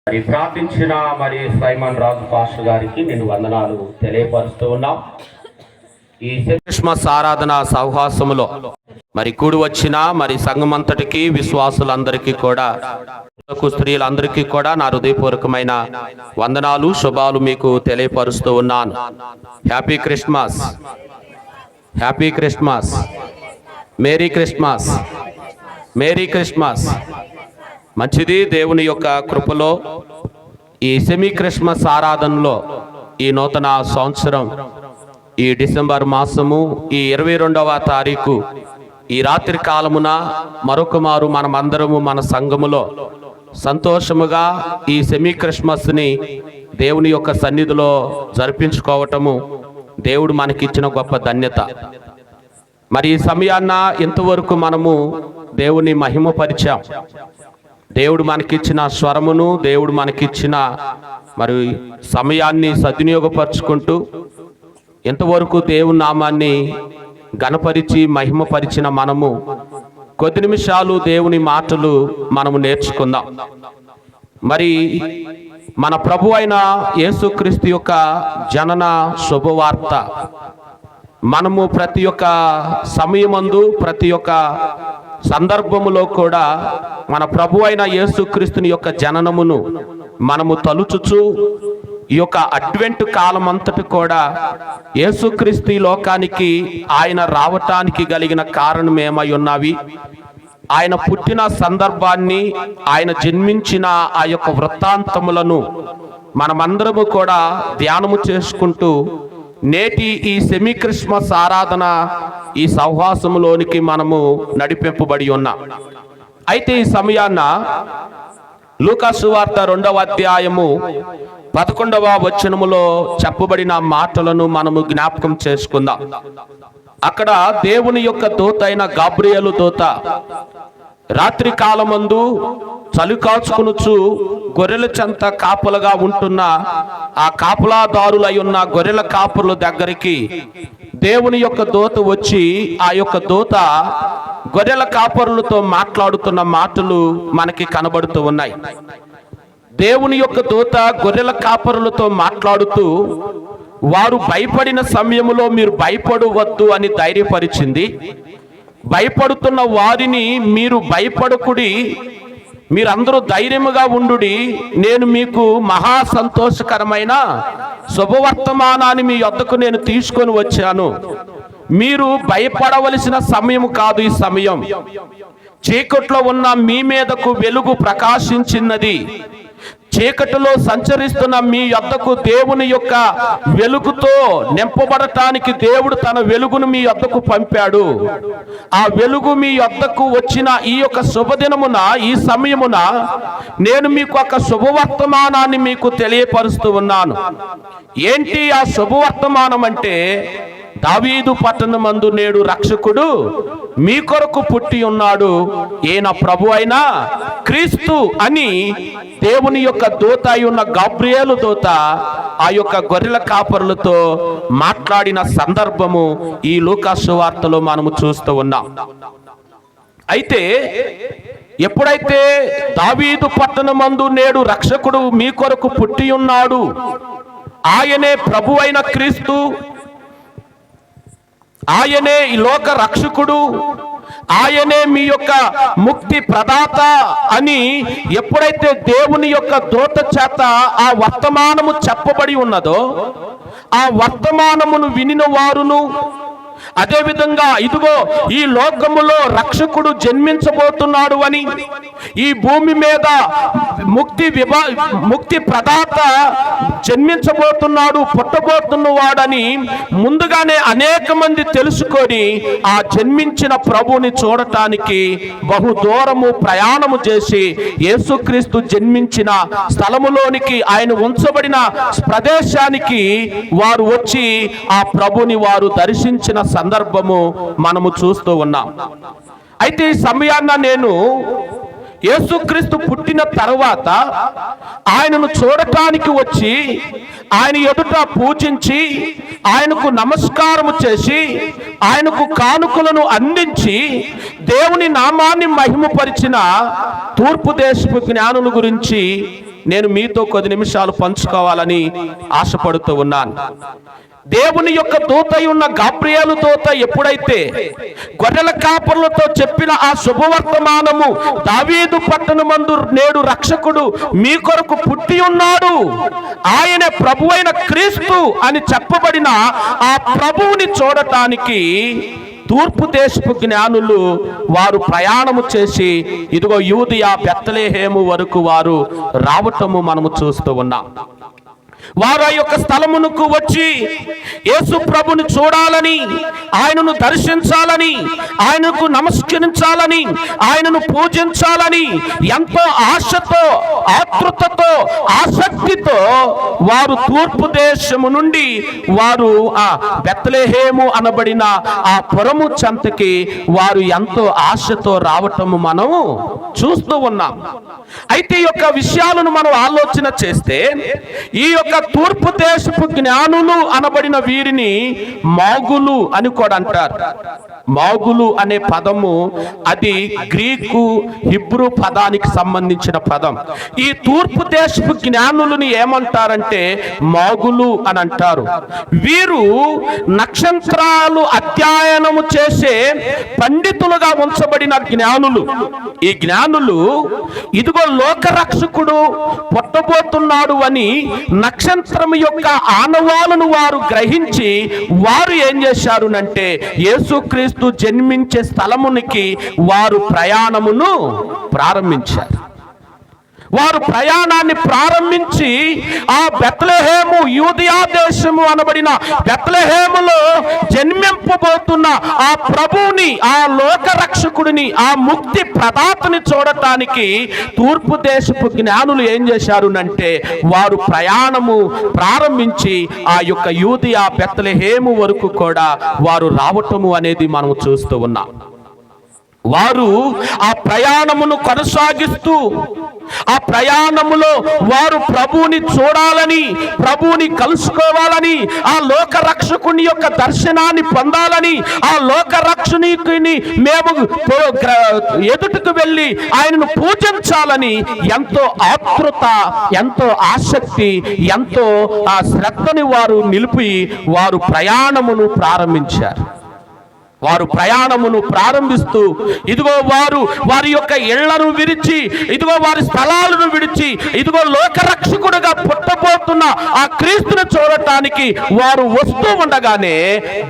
మరి ప్రార్థించిన మరి సైమన్ రాజు పాస్టర్ గారికి నేను వందనాలు తెలియపరుస్తూ ఉన్నాం. ఈ క్రిస్మస్ ఆరాధన సౌహాసములో మరి కూడి వచ్చిన మరి సంఘమంతటికి విశ్వాసులందరికీ కూడా స్త్రీలందరికీ కూడా నా హృదయపూర్వకమైన వందనాలు శుభాలు మీకు తెలియపరుస్తూ ఉన్నాను. Happy Christmas, happy Christmas, merry Christmas, merry Christmas. మంచిది. దేవుని యొక్క కృపలో ఈ సెమీ క్రిస్మస్ ఆరాధనలో ఈ నూతన సంవత్సరం ఈ డిసెంబర్ మాసము ఈ 22వ తారీఖు ఈ రాత్రి కాలమున మరొక మారు మనమందరము మన సంఘములో సంతోషముగా ఈ సెమీ క్రిస్మస్ని దేవుని యొక్క సన్నిధిలో జరిపించుకోవటము దేవుడు మనకిచ్చిన గొప్ప ధన్యత. మరి ఈ సమయాన్న ఇంతవరకు మనము దేవుని మహిమపరిచాం. దేవుడు మనకిచ్చిన స్వరమును, దేవుడు మనకిచ్చిన మరి సమయాన్ని సద్వినియోగపరుచుకుంటూ ఇంతవరకు దేవుని నామాన్ని ఘనపరిచి మహిమపరిచిన మనము కొద్ది నిమిషాలు దేవుని మాటలు మనము నేర్చుకుందాం. మరి మన ప్రభు అయిన యేసుక్రీస్తు యొక్క జనన శుభవార్త మనము ప్రతి ఒక్క సమయమందు ప్రతి ఒక్క సందర్భములో కూడా మన ప్రభు అయిన యేసుక్రీస్తుని యొక్క జననమును మనము తలుచుచు ఈ యొక్క అడ్వెంట్ కాలం అంతటి కూడా యేసుక్రీస్తు ఈ లోకానికి ఆయన రావటానికి కలిగిన కారణం ఏమై ఉన్నవి, ఆయన పుట్టిన సందర్భాన్ని, ఆయన జన్మించిన ఆ యొక్క వృత్తాంతములను మనమందరము కూడా ధ్యానము చేసుకుంటూ నేటి ఈ సెమీ క్రిస్మస్ ఆరాధన ఈ సౌహాసములోనికి మనము నడిపింపబడి ఉన్నాం. అయితే ఈ సమయాన్న లూకా సువార్త 2వ అధ్యాయము 11వ వచనములో చెప్పబడిన మాటలను మనము జ్ఞాపకం చేసుకుందాం. అక్కడ దేవుని యొక్క దూత అయిన గాబ్రియేలు దూత రాత్రి కాలమందు చలి కాచుకునుచు గొర్రెల చెంత కాపులుగా ఉంటున్న ఆ కాపులాదారులై ఉన్న గొర్రెల కాపుల దగ్గరికి దేవుని యొక్క దూత వచ్చి ఆ యొక్క దూత గొర్రెల కాపరులతో మాట్లాడుతున్న మాటలు మనకి కనబడుతూ ఉన్నాయి. దేవుని యొక్క దూత గొర్రెల కాపరులతో మాట్లాడుతూ వారు భయపడిన సమయంలో మీరు భయపడవద్దు అని ధైర్యపరిచింది. భయపడుతున్న వారిని మీరు భయపడకుడి, మీరందరూ ధైర్యముగా ఉండుడి, నేను మీకు మహా సంతోషకరమైన శుభవర్తమానాన్ని మీ యొద్దకు నేను తీసుకొని వచ్చాను. మీరు భయపడవలసిన సమయం కాదు ఈ సమయం. చీకట్లో ఉన్న మీ మీదకు వెలుగు ప్రకాశించినది. చీకటిలో సంచరిస్తున్న మీ యొద్దకు దేవుని యొక్క వెలుగుతో నింపబడటానికి దేవుడు తన వెలుగును మీ యొద్దకు పంపాడు. ఆ వెలుగు మీ యొద్దకు వచ్చిన ఈ యొక్క శుభదినమున, ఈ సమయమున నేను మీకు ఒక శుభవర్తమానాన్ని మీకు తెలియపరుస్తూ ఉన్నాను. ఏంటి ఆ శుభవర్తమానం అంటే, దావీదు పట్టణమందు నేడు రక్షకుడు మీ కొరకు పుట్టి ఉన్నాడు, ఈయన ప్రభు అయిన క్రీస్తు అని దేవుని యొక్క దూత అయి ఉన్న గాబ్రియేలు దూత ఆ యొక్క గొర్రెల కాపరులతో మాట్లాడిన సందర్భము ఈ లూకా సువార్తలో మనము చూస్తూ ఉన్నాం. అయితే ఎప్పుడైతే దావీదు పట్టణమందు నేడు రక్షకుడు మీ కొరకు పుట్టి ఉన్నాడు, ఆయనే ప్రభు అయిన క్రీస్తు, ఆయనే ఈ లోక రక్షకుడు, ఆయనే మీ యొక్క ముక్తి ప్రదాత అని ఎప్పుడైతే దేవుని యొక్క దూత చేత ఆ వర్తమానము చెప్పబడి ఉన్నదో, ఆ వర్తమానమును వినిన వారును, అదేవిధంగా ఇదిగో ఈ లోకములో రక్షకుడు జన్మించబోతున్నాడు అని, ఈ భూమి మీద ముక్తి ప్రదాత జన్మించబోతున్నాడు, పుట్టబోతున్నవాడని ముందుగానే అనేక మంది తెలుసుకొని ఆ జన్మించిన ప్రభుని చూడటానికి బహు దూరము ప్రయాణము చేసి యేసుక్రీస్తు జన్మించిన స్థలములోనికి, ఆయన ఉంచబడిన ప్రదేశానికి వారు వచ్చి ఆ ప్రభుని వారు దర్శించిన సందర్భము మనము చూస్తూ ఉన్నాం. అయితే ఈ సమయాన్న నేను యేసుక్రీస్తు పుట్టిన తర్వాత ఆయనను చూడటానికి వచ్చి ఆయన ఎదుట పూజించి ఆయనకు నమస్కారము చేసి ఆయనకు కానుకలను అందించి దేవుని నామాన్ని మహిమపరిచిన తూర్పు దేశపు జ్ఞానుల గురించి నేను మీతో కొద్ది నిమిషాలు పంచుకోవాలని ఆశపడుతూ ఉన్నాను. దేవుని యొక్క దూత ఉన్న గాబ్రియేలు దూత ఎప్పుడైతే గొర్రెల కాపరులతో చెప్పిన ఆ శుభవర్తమానము, దావీదు పట్టణమందు నేడు రక్షకుడు మీ కొరకు పుట్టి ఉన్నాడు, ఆయనే ప్రభువైన క్రీస్తు అని చెప్పబడిన ఆ ప్రభువుని చూడటానికి తూర్పు దేశపు జ్ఞానులు వారు ప్రయాణము చేసి ఇదిగో యూదయ బెత్లెహేము వరకు వారు రావటము మనము చూస్తూ ఉన్నాం. వారు ఆ యొక్క స్థలమునకు వచ్చి యేసు ప్రభుని చూడాలని, ఆయనను దర్శించాలని, ఆయనకు నమస్కరించాలని, ఆయనను పూజించాలని ఎంతో ఆశతో, ఆతృతతో, ఆసక్తితో వారు తూర్పు దేశము నుండి వారు ఆ బెత్లెహేము అనబడిన ఆ పురము చెంతకి వారు ఎంతో ఆశతో రావటము మనము చూస్తూ ఉన్నాం. అయితే ఈ యొక్క విషయాలను మనం ఆలోచన చేస్తే ఈ యొక్క తూర్పు దేశపు జ్ఞానులు అనబడిన వీరిని మాగులు అని కూడా అంటారు. మాగులు అనే పదము అది గ్రీకు హిబ్రూ పదానికి సంబంధించిన పదం. ఈ తూర్పు దేశపు జ్ఞానులని ఏమంటారంటే మాగులు అని అంటారు. వీరు నక్షత్రాలు అధ్యయనము చేసే పండితులుగా ఉంచబడిన జ్ఞానులు. ఈ జ్ఞానులు ఇదిగో లోకరక్షకుడు పుట్టబోతున్నాడు అని నక్షత్రం యొక్క ఆనవాలను వారు గ్రహించి వారు ఏం చేశారునంటే యేసుక్రీస్తు జన్మించే స్థలమునికి వారు ప్రయాణమును ప్రారంభించారు. వారు ప్రయాణాన్ని ప్రారంభించి ఆ బెత్లెహేము, యూదయ దేశము అనబడిన బెత్లెహేములో జన్మింపబోతున్న ఆ ప్రభువుని, ఆ లోకరక్షకుడిని, ఆ ముక్తి ప్రదాతని చూడటానికి తూర్పు దేశపు జ్ఞానులు ఏం చేశారునంటే వారు ప్రయాణము ప్రారంభించి ఆ యొక్క యూదయ బెత్లెహేము వరకు కూడా వారు రావటము అనేది మనం చూస్తూ ఉన్నాం. వారు ఆ ప్రయాణమును కొనసాగిస్తూ ఆ ప్రయాణములో వారు ప్రభువుని చూడాలని, ప్రభువుని కలుసుకోవాలని, ఆ లోకరక్షకుని యొక్క దర్శనాన్ని పొందాలని, ఆ లోకరక్షకుని మేము ఎదుటకు వెళ్ళి ఆయనను పూజించాలని ఎంతో ఆతృత, ఎంతో ఆసక్తి, ఎంతో ఆ శ్రద్ధని వారు నిలిపి వారు ప్రయాణమును ప్రారంభించారు. వారు ప్రయాణమును ప్రారంభిస్తూ ఇదిగో వారి యొక్క ఇళ్లను విడిచి, ఇదిగో వారి స్థలాలను విడిచి, ఇదిగో లోకరక్షకుడుగా పుట్టబోతున్న ఆ క్రీస్తును చూడటానికి వారు వస్తూ ఉండగానే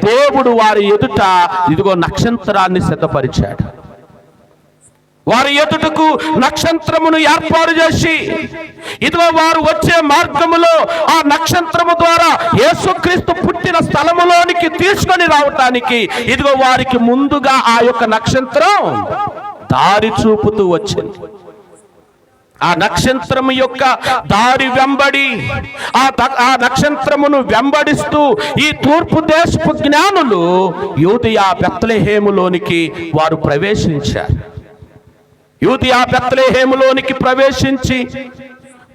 దేవుడు వారి ఎదుట ఇదిగో నక్షత్రాన్ని సిద్ధపరిచాడు. వారి ఎదుటకు నక్షత్రమును ఏర్పాటు చేసి ఇదిగో వారు వచ్చే మార్గములో ఆ నక్షత్రము ద్వారా యేసుక్రీస్తు పుట్టిన స్థలములోనికి తీసుకొని రావటానికి ఇదిగో వారికి ముందుగా ఆ యొక్క నక్షత్రం దారి చూపుతూ వచ్చింది. ఆ నక్షత్రము యొక్క దారి వెంబడి ఆ నక్షత్రమును వెంబడిస్తూ ఈ తూర్పు దేశపు జ్ఞానులు యూదయ బెత్లెహేములోనికి వారు ప్రవేశించారు. యూదయ బెత్లెహేములోనికి ప్రవేశించి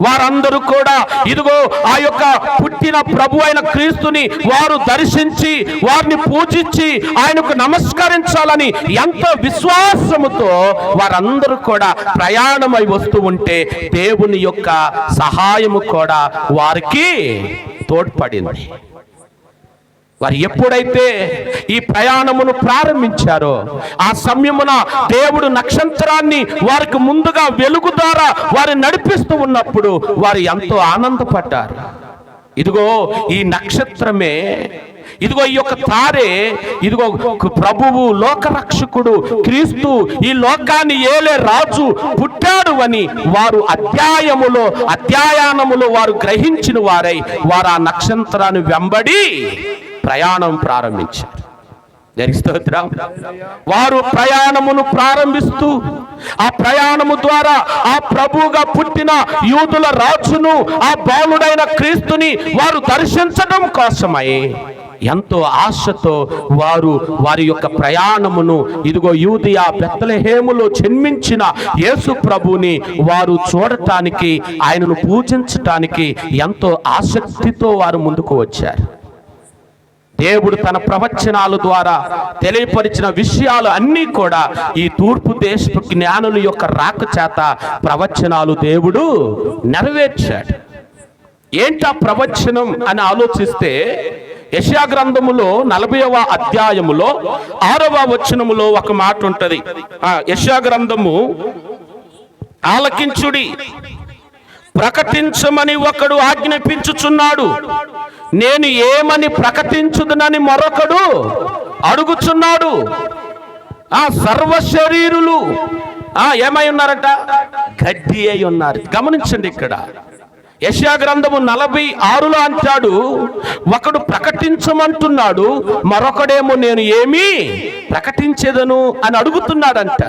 వారందరూ కూడా ఇదిగో ఆ యొక్క పుట్టిన ప్రభు అయిన క్రీస్తుని వారు దర్శించి వారిని పూజించి ఆయనకు నమస్కరించాలని ఎంతో విశ్వాసముతో వారందరూ కూడా ప్రయాణమై వస్తూ ఉంటే దేవుని యొక్క సహాయము కూడా వారికి తోడ్పడింది. వారు ఎప్పుడైతే ఈ ప్రయాణమును ప్రారంభించారో ఆ సమయమున దేవుడు నక్షత్రాన్ని వారికి ముందుగా వెలుగు ద్వారా వారు నడిపిస్తూ ఉన్నప్పుడు వారు ఎంతో ఆనందపడ్డారు. ఇదిగో ఈ నక్షత్రమే, ఇదిగో ఈ యొక్క తారే, ఇదిగో ప్రభువు, లోకరక్షకుడు క్రీస్తు, ఈ లోకాన్ని ఏలే రాజు పుట్టాడు అని వారు అధ్యయనములో వారు గ్రహించిన వారై వారు ఆ నక్షత్రాన్ని వెంబడి ప్రయాణం ప్రారంభించారు. స్తోత్రం. వారు ప్రయాణమును ప్రారంభిస్తూ ఆ ప్రయాణము ద్వారా ఆ ప్రభువుగా పుట్టిన యూదుల రాజును, ఆ బాలుడైన క్రీస్తుని వారు దర్శించడం కోసమై ఎంతో ఆశతో వారి యొక్క ప్రయాణమును ఇదిగో యూదయ బెత్లెహేములో జన్మించిన యేసు ప్రభుని వారు చూడటానికి, ఆయనను పూజించటానికి ఎంతో ఆసక్తితో వారు ముందుకు వచ్చారు. దేవుడు తన ప్రవచనాల ద్వారా తెలియపరిచిన విషయాలు అన్నీ కూడా ఈ తూర్పు దేశపు జ్ఞానుల యొక్క రాక చేత ప్రవచనాలు దేవుడు నెరవేర్చాడు. ఏంటా ప్రవచనం అని ఆలోచిస్తే యెషయా గ్రంథములో 40వ అధ్యాయములో 6వ వచనములో ఒక మాట ఉంటది. యెషయా గ్రంథము, ఆలకించుడి, ప్రకటించమని ఒకడు ఆజ్ఞాపించుచున్నాడు, నేను ఏమని ప్రకటించుదునని మరొకడు అడుగుచున్నాడు. ఆ సర్వ శరీరులు ఏమై ఉన్నారట? గడ్డి అయి ఉన్నారు. గమనించండి, ఇక్కడ యెషయా గ్రంథము 46లో అంటాడు, ఒకడు ప్రకటించమంటున్నాడు, మరొకడేమో నేను ఏమి ప్రకటించేదను అని అడుగుతున్నాడంట.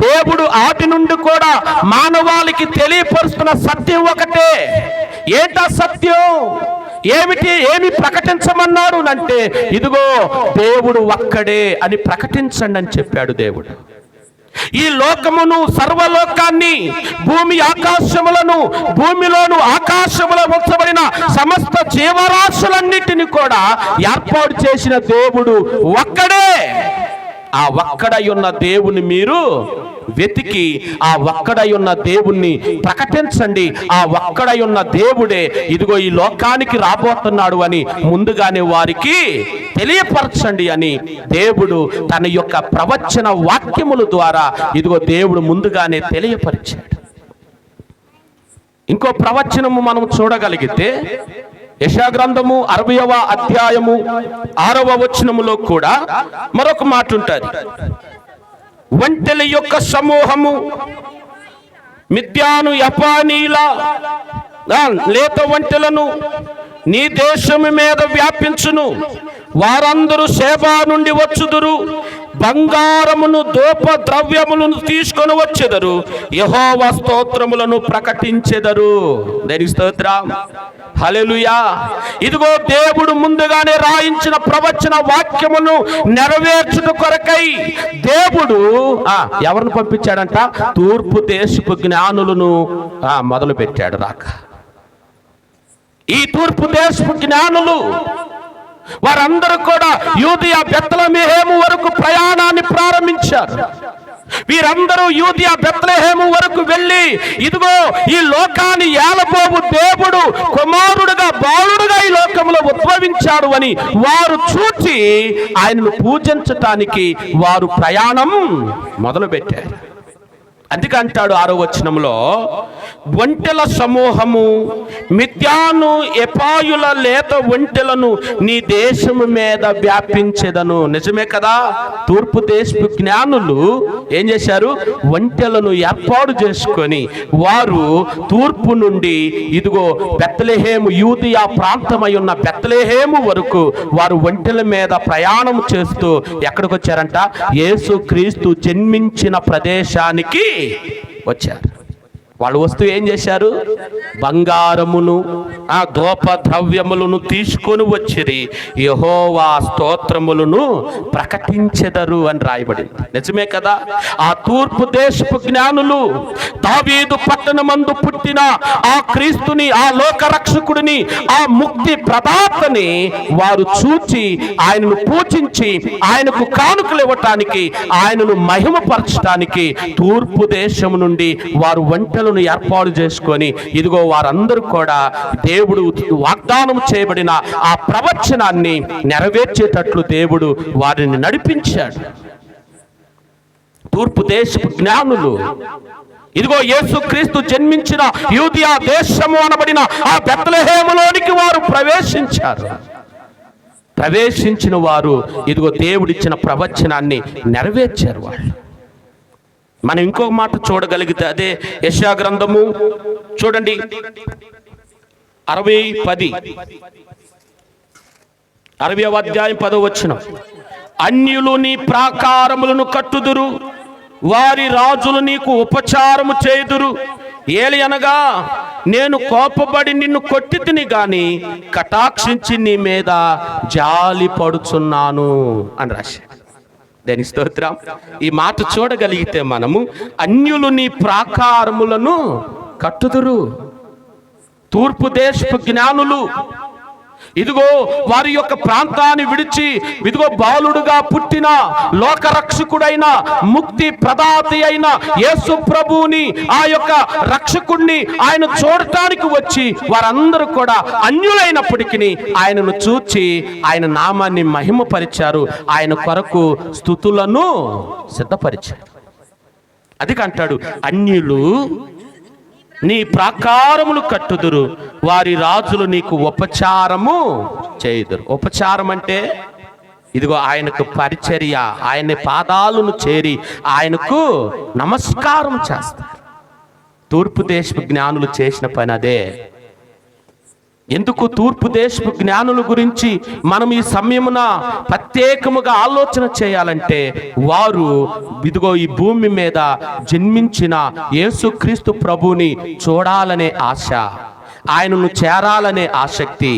దేవుడు ఆటి నుండి కూడా మానవాళికి తెలియపరుస్తున్న సత్యం ఒకటే. ఏంటా సత్యం? ఏమి ప్రకటించమన్నాడు అంటే, ఇదిగో దేవుడు ఒక్కడే అని ప్రకటించండి అని చెప్పాడు దేవుడు. ఈ లోకమును, సర్వలోకాన్ని, భూమి ఆకాశములను, భూమిలోను ఆకాశములో ఉంచబడిన సమస్త జీవరాశులన్నిటిని కూడా ఏర్పాటు చేసిన దేవుడు ఒక్కడే. ఆ ఒక్కడై ఉన్న దేవుని మీరు వెతికి ఆ ఒక్కడై ఉన్న దేవుణ్ణి ప్రకటించండి. ఆ ఒక్కడై ఉన్న దేవుడే ఇదిగో ఈ లోకానికి రాబోతున్నాడు అని ముందుగానే వారికి తెలియపరచండి అని దేవుడు తన యొక్క ప్రవచన వాక్యముల ద్వారా ఇదిగో దేవుడు ముందుగానే తెలియపరిచాడు. ఇంకో ప్రవచనము మనం చూడగలిగితే యెషయా గ్రంథము 60వ అధ్యాయము 6వ వచనములో కూడా మరొక మాట ఉంటుంది. ఒంటెల యొక్క సమూహము మిద్యాను యపానీల లేత ఒంటెలను నీ దేశము మీద వ్యాపించును, వారందరూ షేబా నుండి వచ్చుదురు, బంగారమును ధూప ద్రవ్యములను తీసుకొని వచ్చెదరు, యెహోవా స్తోత్రములను ప్రకటించెదరు. దేనికి స్తోత్రం, హల్లెలూయా. ఇదిగో దేవుడు ముందుగానే రాయించిన ప్రవచన వాక్యమును నెరవేర్చుట కొరకై దేవుడు ఎవరిని పంపించాడంట? తూర్పు దేశపు జ్ఞానులను మొదలు పెట్టాడు రాక. ఈ తూర్పు దేశపు జ్ఞానులు వారందరూ కూడా యూదయ బెత్లెహేము వరకు ప్రయాణాన్ని ప్రారంభించారు. వీరందరూ యూదయ బెత్లెహేము వరకు వెళ్ళి ఇదిగో ఈ లోకాన్ని ఏలబోవు దేవుడు కుమారుడుగా, బాలుడుగా ఈ లోకంలో ఉద్భవించాడు అని వారు చూచి ఆయనను పూజించటానికి వారు ప్రయాణం మొదలుపెట్టారు. అందుకంటాడు 6వ వచనంలో, ఒంటెల సమూహము మిద్యాను ఎపాయుల లేత ఒంటెలను నీ దేశము మీద వ్యాపించెదను. నిజమే కదా, తూర్పు దేశపు జ్ఞానులు ఏం చేశారు? ఒంటెలను ఏర్పాటు చేసుకొని వారు తూర్పు నుండి ఇదిగో బెత్లెహేము, యూదయ ప్రాంతమై ఉన్న బెత్లెహేము వరకు వారు ఒంటెల మీద ప్రయాణం చేస్తూ ఎక్కడికి వచ్చారంట? యేసు క్రీస్తు జన్మించిన ప్రదేశానికి వచ్చారు. వాళ్ళు వస్తూ ఏం చేశారు? బంగారమును ధూప ద్రవ్యములను తీసుకొని వచ్చిరి, యెహోవా స్తోత్రములను ప్రకటించెదరు అని రాయబడింది. నిజమే కదా, ఆ తూర్పు దేశపు జ్ఞానులు దావీదు పట్టణమందు పుట్టిన ఆ క్రీస్తుని, ఆ లోకరక్షకుడిని, ఆ ముక్తి ప్రదాతని వారు చూచి ఆయనను పూజించి ఆయనకు కానుకలు ఇవ్వటానికి, ఆయనను మహిమపరచడానికి తూర్పు దేశం నుండి వారు వంటలను ఏర్పాటు చేసుకొని ఇదిగో వారందరూ కూడా దేవుడు వాగ్దానం చేయబడిన ఆ ప్రవచనాన్ని నెరవేర్చేటట్లు దేవుడు వారిని నడిపించాడు. తూర్పు దేశపు జ్ఞానులు ఇదిగో యేసుక్రీస్తు జన్మించిన యూదయ దేశము అనబడిన ఆ బెత్లెహేములోనికి వారు ప్రవేశించారు. ప్రవేశించిన వారు ఇదిగో దేవుడిచ్చిన ప్రవచనాన్ని నెరవేర్చారు వాళ్ళు. మనం ఇంకొక మాట చూడగలిగితే అదే యెషయా గ్రంథము చూడండి 60వ అధ్యాయం 10వ వచనం. అన్యులు నీ ప్రాకారములను కట్టుదురు, వారి రాజులు నీకు ఉపచారము చేయుదురు. ఏలియనగా నేను కోపపడి నిన్ను కొట్టితిని గాని కటాక్షించి నీ మీద జాలి పడుచున్నాను అని రాశాడు. దేని స్తోత్రం. ఈ మాట చూడగలిగితే మనము అన్యులు నీ ప్రాకారములను కట్టుదురు. తూర్పు దేశపు జ్ఞానులు ఇదిగో వారి యొక్క ప్రాంతాన్ని విడిచి ఇదిగో బాలుడుగా పుట్టిన లోకరక్షకుడైన ముక్తి ప్రదాతి అయిన యేసు ప్రభువుని, ఆ యొక్క రక్షకుడిని ఆయన చూడటానికి వచ్చి వారందరూ కూడా అన్యులైనప్పటికీ ఆయనను చూచి ఆయన నామాన్ని మహిమపరిచారు, ఆయన కొరకు స్తుతులను సిద్ధపరిచారు. అది అంటాడు, అన్యులు నీ ప్రాకారములు కట్టుదురు, వారి రాజులు నీకు ఉపచారము చేయుదురు. ఉపచారం అంటే ఇదిగో ఆయనకు పరిచర్య, ఆయన పాదాలను చేరి ఆయనకు నమస్కారం చేస్తారు. తూర్పు దేశపు జ్ఞానులు చేసిన పని అదే. ఎందుకు తూర్పు దేశపు జ్ఞానుల గురించి మనం ఈ సమయమున ప్రత్యేకముగా ఆలోచన చేయాలంటే, వారు ఇదిగో ఈ భూమి మీద జన్మించిన యేసుక్రీస్తు ప్రభువుని చూడాలనే ఆశ, ఆయనను చేరాలనే ఆసక్తి,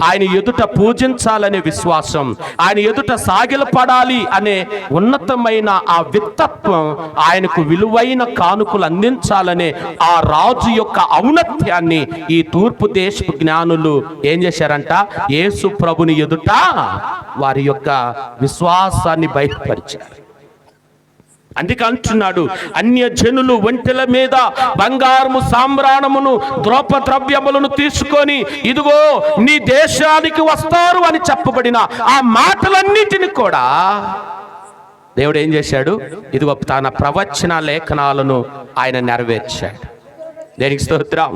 ఆయన ఎదుట పూజించాలనే విశ్వాసం, ఆయన ఎదుట సాగిలపడాలి అనే ఉన్నతమైన ఆ విత్తత్వం, ఆయనకు విలువైన కానుకలు అందించాలనే ఆ రాజు యొక్క ఔన్నత్యాన్ని ఈ తూర్పు దేశపు జ్ఞానులు ఏం చేశారంట, యేసు ప్రభుని ఎదుట వారి యొక్క విశ్వాసాన్ని బయటపరిచారు. అందుకే అంటున్నాడు, అన్య జనులు ఒంటెల మీద బంగారము సామ్రాణమును ద్రవ్యములను తీసుకొని ఇదిగో నీ దేశానికి వస్తారు అని చెప్పబడిన ఆ మాటలన్నిటిని కూడా దేవుడు ఏం చేశాడు, ఇదిగో తన ప్రవచన లేఖనాలను ఆయన నెరవేర్చాడు. దేనికి స్తోత్రం,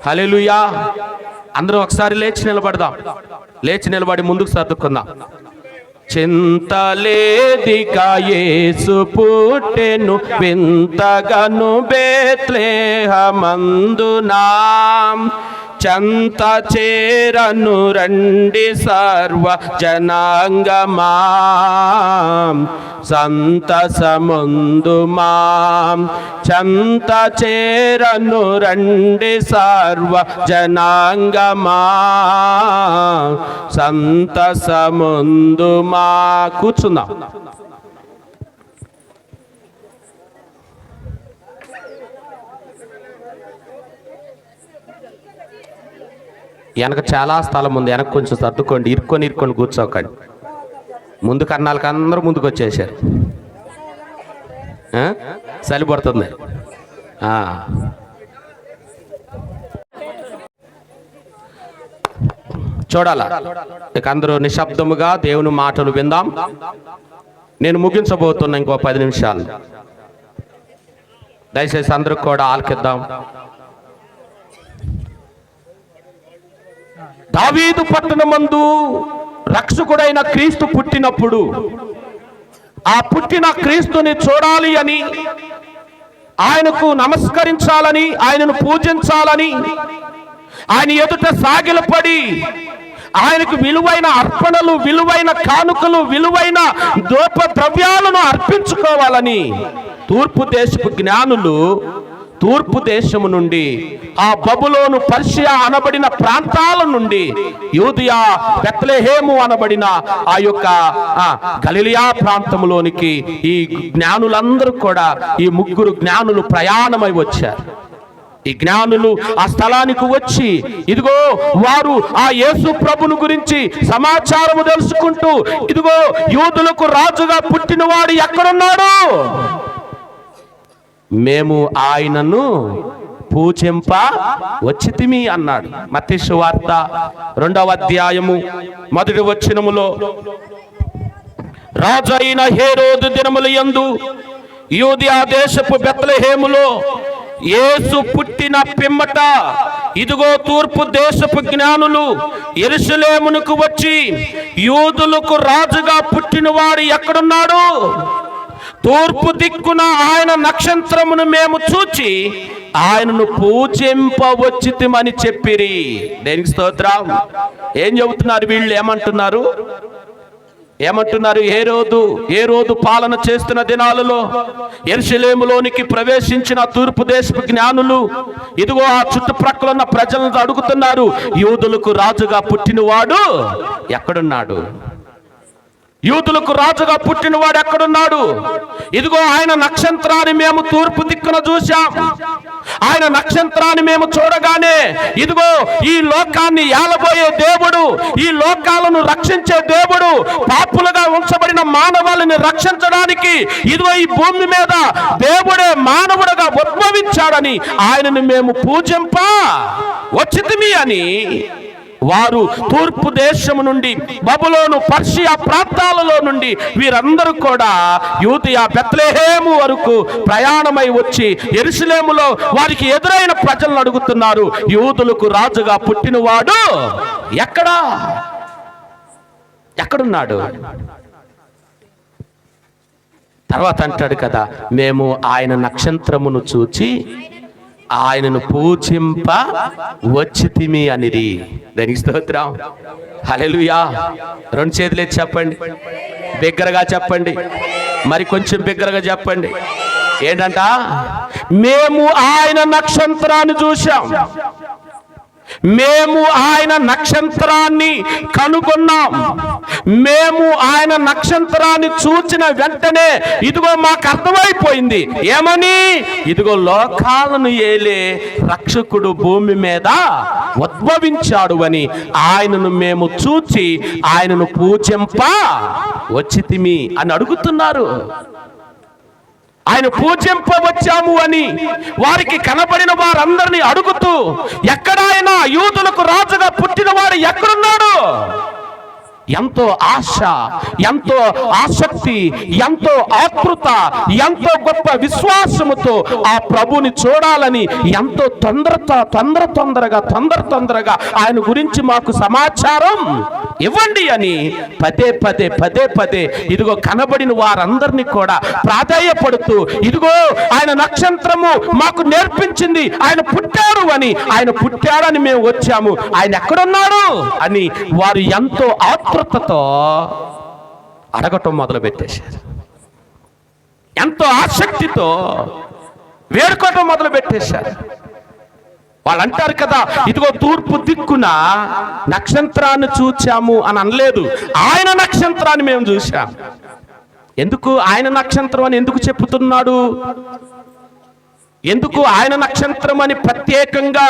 హల్లెలూయా. అందరూ ఒకసారి లేచి నిలబడదాం. లేచి నిలబడి ముందుకు సర్దుకుందాం. చింతలేదిక యేసు పుట్టెను వింతగను బేత్లెహేమందునా, చంత చేరను రండి సర్వ జనాంగమా, సంతసముందుమా. చంత చేరను రండి సర్వ జనాంగమా, సంతసముందుమా. కూర్చుందాం. వెనక చాలా స్థలం ఉంది, వెనక కొంచెం సర్దుకోండి. ఇరుక్కొని కూర్చోకండి. ముందు కన్నాళ్ళకి అందరూ ముందుకు వచ్చేసారు. చలి పడుతుంది. చూడాలా, ఇక అందరూ నిశ్శబ్దముగా దేవుని మాటలు విందాం. నేను ముగించబోతున్నా ఇంకో 10 నిమిషాలు. దయచేసి అందరూ కూడా ఆలకిద్దాం. దావీదు పట్టణమందు రక్షకుడైన క్రీస్తు పుట్టినప్పుడు, ఆ పుట్టిన క్రీస్తుని చూడాలి అని, ఆయనకు నమస్కరించాలని, ఆయనను పూజించాలని, ఆయన ఎదుట సాగిలపడి ఆయనకు విలువైన అర్పణలు, విలువైన కానుకలు, విలువైన ద్రవ్యాలను అర్పించుకోవాలని తూర్పు దేశపు జ్ఞానులు తూర్పు దేశము నుండి, ఆ బబులోను, పర్షియా అనబడిన ప్రాంతాల నుండి, యూదియా, బెత్లెహేము అనబడిన ఆ యొక్క గలిలియా ప్రాంతంలోనికి ఈ జ్ఞానులందరూ కూడా, ఈ 3 జ్ఞానులు ప్రయాణమై వచ్చారు. ఈ జ్ఞానులు ఆ స్థలానికి వచ్చి ఇదిగో వారు ఆ యేసు ప్రభుని గురించి సమాచారము తెలుసుకుంటూ, ఇదిగో యూదులకు రాజుగా పుట్టినవాడు ఎక్కడున్నాడు, మేము ఆయనను పూజింప వచ్చితిమి అన్నాడు. మత్తయి సువార్త 2వ అధ్యాయము 1వ వచనములో, రాజు అయిన హేరోదు దినముల యందు యూదయా దేశపు బెత్లెహేములో యేసు పుట్టిన పిమ్మట ఇదిగో తూర్పు దేశపు జ్ఞానులు యెరూషలేమునకు వచ్చి, యూదులకు రాజుగా పుట్టినవాడు ఎక్కడున్నాడు, తూర్పు దిక్కున ఆయన నక్షత్రమును మేము చూచి ఆయనను పూజింపవచ్చితిమని చెప్పిరి. దేనికి స్తోత్రం. ఏం చెబుతున్నారు వీళ్ళు? ఏమంటున్నారు? ఏ రోజు పాలన చేస్తున్న దినాలలో యెరూషలేములోనికి ప్రవేశించిన తూర్పు దేశపు జ్ఞానులు ఇదిగో ఆ చుట్టుప్రక్కల ఉన్న ప్రజలను అడుగుతున్నారు, యూదులకు రాజుగా పుట్టినవాడు ఎక్కడున్నాడు, యూదులకు రాజుగా పుట్టినవాడు ఎక్కడున్నాడు? ఇదిగో ఆయన నక్షత్రాన్ని మేము తూర్పు దిక్కున చూశాం, ఆయన నక్షత్రాన్ని మేము చూడగానే ఇదిగో ఈ లోకాన్ని ఏలబోయే దేవుడు, ఈ లోకాలను రక్షించే దేవుడు, పాపులుగా ఉంచబడిన మానవాళిని రక్షించడానికి ఇదిగో ఈ భూమి మీద దేవుడే మానవుడుగా ఉద్భవించాడని ఆయనను మేము పూజింప వచ్చితిమి అని వారు తూర్పు దేశము నుండి, బబులోను, పర్షియా ప్రాంతాలలో నుండి వీరందరూ కూడా యూదయ బెత్లెహేము వరకు ప్రయాణమై వచ్చి యెరూషలేములో వారికి ఎదురైన ప్రజలను అడుగుతున్నారు, యూదులకు రాజుగా పుట్టినవాడు ఎక్కడున్నాడు? తర్వాత అంటాడు కదా, మేము ఆయన నక్షత్రమును చూచి ఆయనను పూజింప వచ్చితిమి అనిది. దానికి స్తోత్రం, హల్లెలూయా. రెండు చేతులు ఎత్తి చెప్పండి, బిగ్గరగా చెప్పండి, మరి కొంచెం బిగ్గరగా చెప్పండి. ఏంటంట? మేము ఆయన నక్షత్రాన్ని చూశాం, మేము ఆయన నక్షత్రాన్ని కనుగొన్నాం, మేము ఆయన నక్షత్రాన్ని చూచిన వెంటనే ఇదిగో మాకు అర్థమైపోయింది. ఏమని? ఇదిగో లోకాలను ఏలే రక్షకుడు భూమి మీద ఉద్భవించాడు అని ఆయనను మేము చూచి ఆయనను పూజింప వచ్చితిమి అని అడుగుతున్నారు. ఆయన పూజింపవచ్చాము అని వారికి కనబడిన వారందరినీ అడుగుతూ, ఎక్కడైనా యూదులకు రాజుగా పుట్టినవాడు ఎక్కడున్నాడు? ఎంతో ఆశ, ఎంతో ఆసక్తి, ఎంతో ఆతృత, ఎంతో గొప్ప విశ్వాసముతో ఆ ప్రభుని చూడాలని ఎంతో తొందరగా ఆయన గురించి మాకు సమాచారం ఇవ్వండి అని పదే పదే ఇదిగో కనబడిన వారందరినీ కూడా ప్రాధేయపడుతూ, ఇదిగో ఆయన నక్షత్రము మాకు నేర్పించింది, ఆయన పుట్టాడు అని, ఆయన పుట్టాడని మేము వచ్చాము, ఆయన ఎక్కడున్నాడు అని వారు ఎంతో ఆతృతతో అడగటం మొదలు పెట్టేశారు. ఎంతో ఆసక్తితో వేడుకోవటం మొదలు పెట్టేశారు. వాళ్ళు అంటారు కదా, ఇదిగో తూర్పు దిక్కున నక్షత్రాన్ని చూచాము అని అనలేదు, ఆయన నక్షత్రాన్ని మేము చూసాం. ఎందుకు ఆయన నక్షత్రం అని ఎందుకు చెప్పుతున్నాడు? ఎందుకు ఆయన నక్షత్రం అని ప్రత్యేకంగా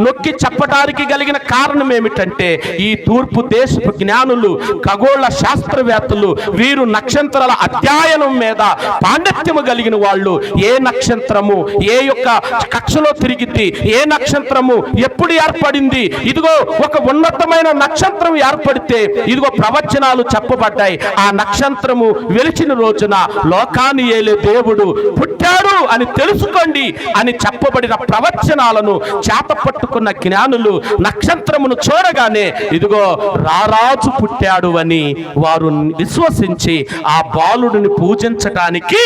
నొక్కి చెప్పడానికి కలిగిన కారణం ఏమిటంటే, ఈ తూర్పు దేశపు జ్ఞానులు, ఖగోళ శాస్త్రవేత్తలు, వీరు నక్షత్రాల అధ్యయనం మీద పాండిత్యము కలిగిన వాళ్ళు, ఏ నక్షత్రము ఏ యొక్క కక్షలో తిరిగిద్ది, ఏ నక్షత్రము ఎప్పుడు ఏర్పడింది, ఇదిగో ఒక ఉన్నతమైన నక్షత్రం ఏర్పడితే ఇదిగో ప్రవచనాలు చెప్పబడ్డాయి, ఆ నక్షత్రము వెలిచిన రోజున లోకాన్ని ఏలే దేవుడు పుట్టాడు అని తెలుసుకోండి అని చెప్పబడిన ప్రవచనాలను చేతపట్టుకున్న జ్ఞానులు నక్షత్రమును చూడగానే ఇదిగో రారాజు పుట్టాడు అని వారు విశ్వసించి ఆ బాలుడిని పూజించటానికి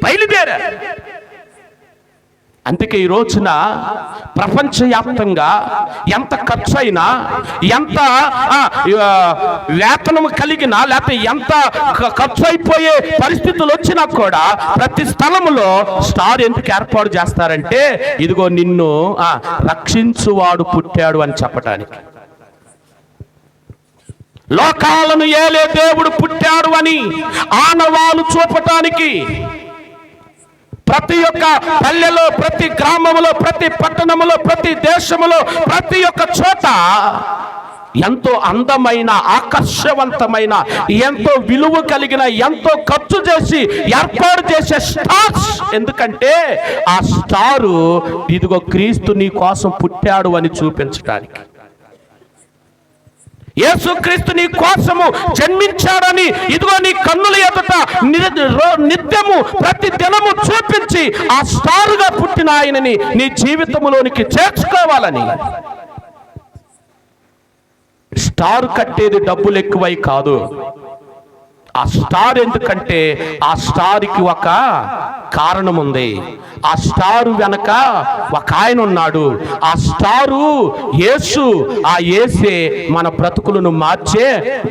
బయలుదేరారు. అందుకే ఈ రోజున ప్రపంచవ్యాప్తంగా ఎంత ఖర్చు అయినా, ఎంత వేతనం కలిగినా, లేకపోతే ఎంత ఖర్చు అయిపోయే పరిస్థితులు వచ్చినా కూడా ప్రతి స్థలములో స్టార్ ఎందుకు ఏర్పాటు చేస్తారంటే, ఇదిగో నిన్ను రక్షించువాడు పుట్టాడు అని చెప్పటానికి, లోకాలను ఏలే దేవుడు పుట్టాడు అని ఆనవాలు చూపటానికి. ప్రతి ఒక్క పల్లెలో, ప్రతి గ్రామంలో, ప్రతి పట్టణంలో, ప్రతి దేశంలో, ప్రతి ఒక్క చోట ఎంతో అందమైన, ఆకర్షవంతమైన, ఎంతో విలువ కలిగిన, ఎంతో ఖర్చు చేసి ఏర్పాటు చేసే స్టార్స్. ఎందుకంటే ఆ స్టారు ఇదిగో క్రీస్తు నీ కోసం పుట్టాడు అని చూపించడానికి, యేసుక్రీస్తు నీ కోసము జన్మించాడని ఇదిగో నీ కన్నుల ఎదుట నిత్యము ప్రతి దినము చూపించి ఆ స్టారుగా పుట్టిన ఆయనని నీ జీవితంలోనికి చేర్చుకోవాలని. స్టార్ కట్టేది డబ్బులు ఎక్కువై కాదు. ఆ స్టార్ ఎందుకంటే ఆ స్టార్కి ఒక కారణం ఉంది. ఆ స్టారు వెనక ఒక ఆయన ఉన్నాడు. ఆ స్టారు యేసు. ఆ యేసే మన బ్రతుకులను మార్చే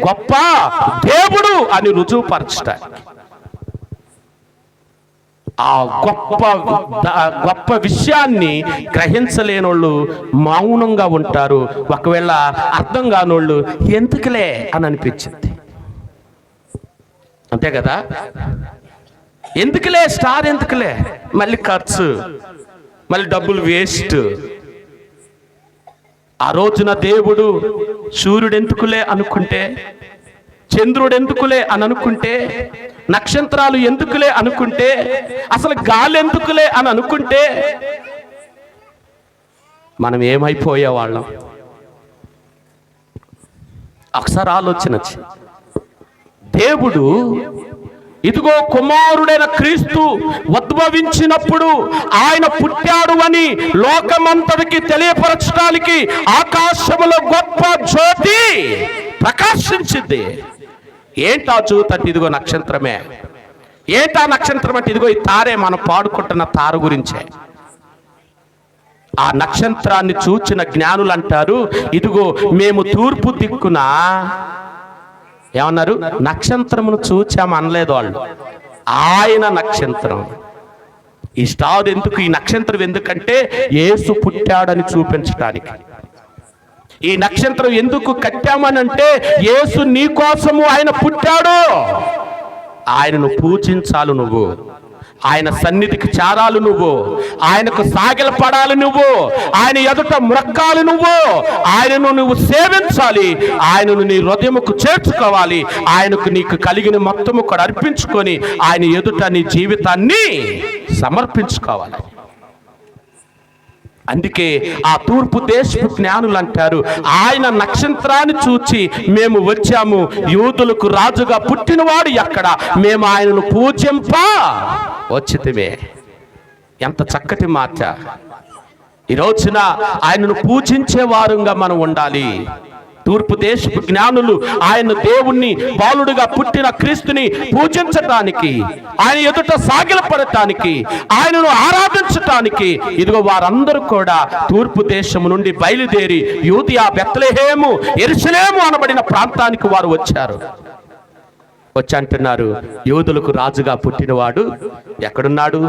గొప్ప దేవుడు అని రుజువుపరచటానికి. ఆ గొప్ప విషయాన్ని గ్రహించలేని వాళ్ళు మౌనంగా ఉంటారు. ఒకవేళ అర్థం కానోళ్ళు ఎందుకులే అని అనిపించింది. అంతే కదా, ఎందుకులే స్టార్, ఎందుకులే మళ్ళీ ఖర్చు, మళ్ళీ డబ్బులు వేస్ట్. ఆ రోజున దేవుడు సూర్యుడెందుకులే అనుకుంటే, చంద్రుడెందుకులే అని అనుకుంటే, నక్షత్రాలు ఎందుకులే అనుకుంటే, అసలు గాలి ఎందుకులే అని అనుకుంటే మనం ఏమైపోయేవాళ్ళం? ఒకసారి ఆలోచన. దేవుడు ఇదిగో కుమారుడైన క్రీస్తు ఉద్భవించినప్పుడు ఆయన పుట్టాడు అని లోకమంతటికి తెలియపరచడానికి ఆకాశములో గొప్ప జ్యోతి ప్రకాశించింది. ఏంటా జ్యోతి అంటే ఇదిగో నక్షత్రమే. ఏంటా నక్షత్రం అంటే ఇదిగో ఈ తారే, మనం పాడుకుంటున్న తార గురించే. ఆ నక్షత్రాన్ని చూచిన జ్ఞానులు అంటారు, ఇదిగో మేము తూర్పు దిక్కున ఏమన్నారు? నక్షత్రమును చూచాము అనలేదు వాళ్ళు, ఆయన నక్షత్రం. ఈ స్టార్ ఎందుకు, ఈ నక్షత్రం ఎందుకంటే యేసు పుట్టాడని చూపించడానికి. ఈ నక్షత్రం ఎందుకు కట్టామనంటే యేసు నీ కోసము ఆయన పుట్టాడు. ఆయనను పూజించాలి నువ్వు, ఆయన సన్నిధికి చేరాలి నువ్వు, ఆయనకు సాగిలపడాలి నువ్వు, ఆయన ఎదుట మ్రొక్కాలి నువ్వు, ఆయనను నువ్వు సేవించాలి, ఆయనను నీ హృదయముకు చేర్చుకోవాలి, ఆయనకు నీకు కలిగిన మొత్తము కూడా అర్పించుకొని ఆయన ఎదుట నీ జీవితాన్ని సమర్పించుకోవాలి. అందుకే ఆ తూర్పు దేశపు జ్ఞానులు అంటారు, ఆయన నక్షత్రాన్ని చూచి మేము వచ్చాము, యూదులకు రాజుగా పుట్టినవాడు ఎక్కడ, మేము ఆయనను పూజింప వచ్చితిమే. ఎంత చక్కటి మాట! ఈ రోజున ఆయనను పూజించే వారంగా మనం ఉండాలి. తూర్పు దేశపు జ్ఞానులు ఆయన దేవుణ్ణి, బాలుడుగా పుట్టిన క్రీస్తుని పూజించటానికి, ఆయన ఎదుట సాగిలపడటానికి, ఆయనను ఆరాధించటానికి ఇదిగో వారందరూ కూడా తూర్పు దేశము నుండి బయలుదేరి యూదయ, బెత్లెహేము, యెరూషలేము అనబడిన ప్రాంతానికి వారు వచ్చారు. వచ్చి అంటున్నారు, యూదులకు రాజుగా పుట్టినవాడు ఎక్కడున్నాడు?